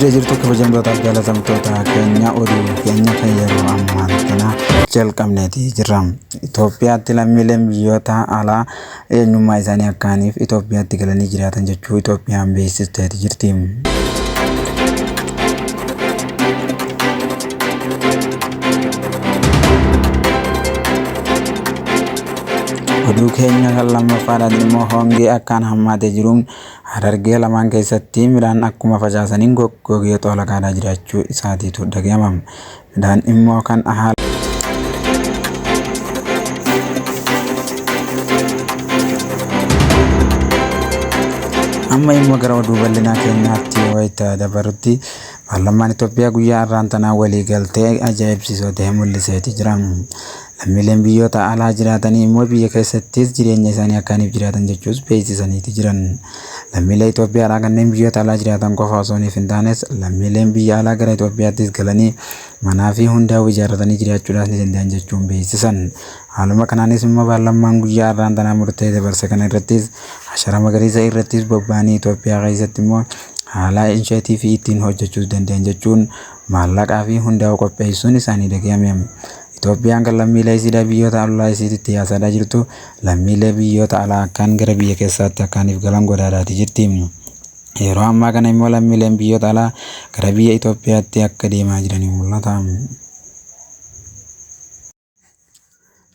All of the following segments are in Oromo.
Jira jirtu kabajamtootaaf jaalatamtoota keenya oduu keenya kan yeroo ammaa kana jalqabneeti jirra. Itoophiyaatti lammiileen biyyoota alaa eenyummaa isaanii akkaaniif Itoophiyaatti galanii jiraatan jechuu Itoophiyaan beeksisteeti jirti. Oduu keenya kan lammaffaadhaan immoo hongee akkaan hammaatee jiruun Harargee lamaan keessatti midhaan akkuma facaasaniin goggogee xoolaqaadhaa jiraachuu isaatiitu dhaga'ama. Midhaan immoo kan amma immoo gara oduu bal'inaa keenyaatti wayita dabarutti paarlaamaan Itoophiyaa guyyaa har'aan tanaa walii galtee ajaa'ibsiisoo ta'e mul'iseeti jira. Lammiileen biyyoota alaa jiraatanii immoo biyya keessattis jireenya isaanii akkaaniif jiraatan jechuus beeksisaniiti jiran. Lammiilee Itoophiyaadhaa kanneen biyyoota alaa jiraatan qofa osoo hin taanes lammiileen biyya alaa gara Itoophiyaattis galanii manaa fi hundaa'uu ijaarratanii jiraachuudhaas ni danda'an jechuun beeksisan. Haaluma kanaanis immoo paarlaamaan guyyaa har'aan tanaa murtee dabarse kana irrattis hashara magariisa irrattis bobba'anii Itoophiyaa keessatti immoo haala isheetii fi ittiin hojjechuus danda'an jechuun maallaqaa fi hundaa'uu qopheessuun isaanii dhaga'ame. Itoophiyaan kan lammiilee isiidhaa biyyoota alaa isiitti yaasaadhaa jirtu lammiilee biyyoota alaa akkaan gara biyya keessaatti akkaaniif galan godhaadhaati jirti. Yeroo ammaa kana immoo lammiileen biyyoota alaa gara biyya Itoophiyaatti akka deemaa jiranii mul'ata.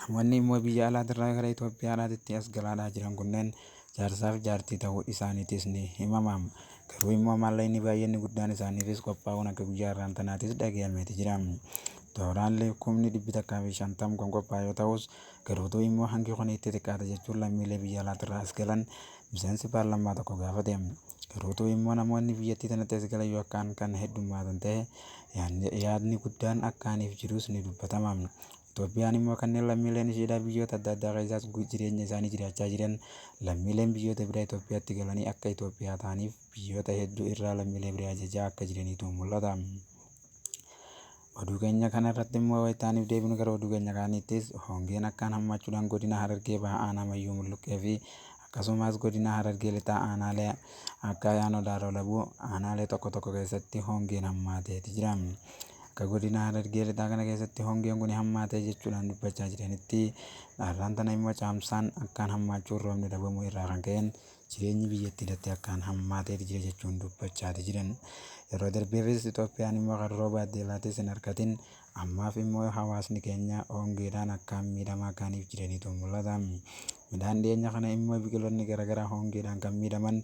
Namoonni immoo biyya alaatirraa gara Itoophiyaadhaatti as galaadhaa jiran kunneen jaarsaaf jaartii ta'uu isaaniitis ni himama. Garuu immoo maallaqni baay'inni guddaan isaaniifis qophaa'uun akka guyyaa har'aan tanaatis dhaga'ameeti jira. Tooraalee 150 kan qophaa'e yoo ta'us garuutuu immoo hangi kun itti xiqqaata jechuun lammiilee biyya alaatirraa as galan miseensi paarlaamaa tokko gaafate. Garuutuu immoo namoonni biyyattii kanatti as galan yoo akkaan kan heddummaatan ta'e yaadni guddaan akkaaniif jirus ni dubbatama. Itoophiyaan immoo kanneen lammiileen isheedhaa biyyoota adda addaa keessaas jireenya isaanii jiraachaa jiran lammiileen biyyoota biraa Itoophiyaatti galanii akka Itoophiyaa ta'aniif biyyoota hedduu irraa lammiilee biraa ajajaa akka jiraniitu mul'ata. Oduu keenya kanarratti immoo wayitaaniif deebinu gara oduu keenya kaanittis hongeen akkaan hammaachuudhaan godina Harargee bahaa aanaa Mayyuu Mulluqqee fi akkasumas godina Harargee lixaa aanaalee akka Yaanoo Daaroo Labuu aanaalee tokko tokko keessatti hongeen hammaateeti jira. Akka godina Harargee lixaa kana keessatti hongeen kun hammaatee jechuudhaan dubbachaa jiranitti har'aan tana immoo caamsaan akkaan hammaachuun roobni dhabamuu irraa kan ka'een jireenyi biyyattiidhatti akkaan hammaateeti jira jechuun dubbachaati jiran. Yeroo darbeefis Itoophiyaan immoo kan rooba addeelaatis hin argatin ammaaf immoo hawaasni keenya hongeedhaan akkaan miidhamaa akkaaniif jiraniitu mul'ata. Midhaan dhiyeenya kana immoo biqiloonni garaagaraa hongeedhaan kan miidhaman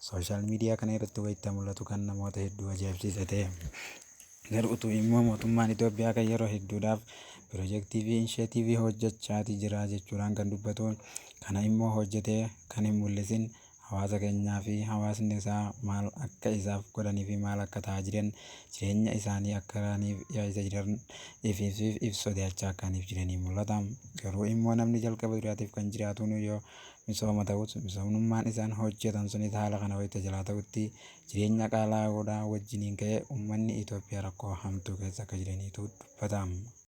sooshaal miidiyaa kana irratti wayita mul'atu kan namoota hedduu ajaa'ibsiise ta'e. Garuutuu immoo mootummaan Itoophiyaa kan yeroo hedduudhaaf piroojeektii fi insheetiivii hojjechaati jira jechuudhaan kan dubbatu kana immoo hojjetee kan hin mul'isin hawaasa keenyaa fi hawaasni isaa maal akka isaaf godhanii fi maal akka ta'aa jiran jireenya isaanii akkanaaniif yaa'isa jiran sodaachaa akkaaniif jiranii mul'ata. Garuu immoo namni jalqaba duraatiif kan jiraatuun yoo misooma ta'us misoomummaan isaan hojjetan sunis haala kana wayita jalaa ta'utti jireenya qaalaa'uudhaa wajjiniin ka'ee uummanni Itoophiyaa rakkoo hamtuu keessa akka jiraniitu dubbatama.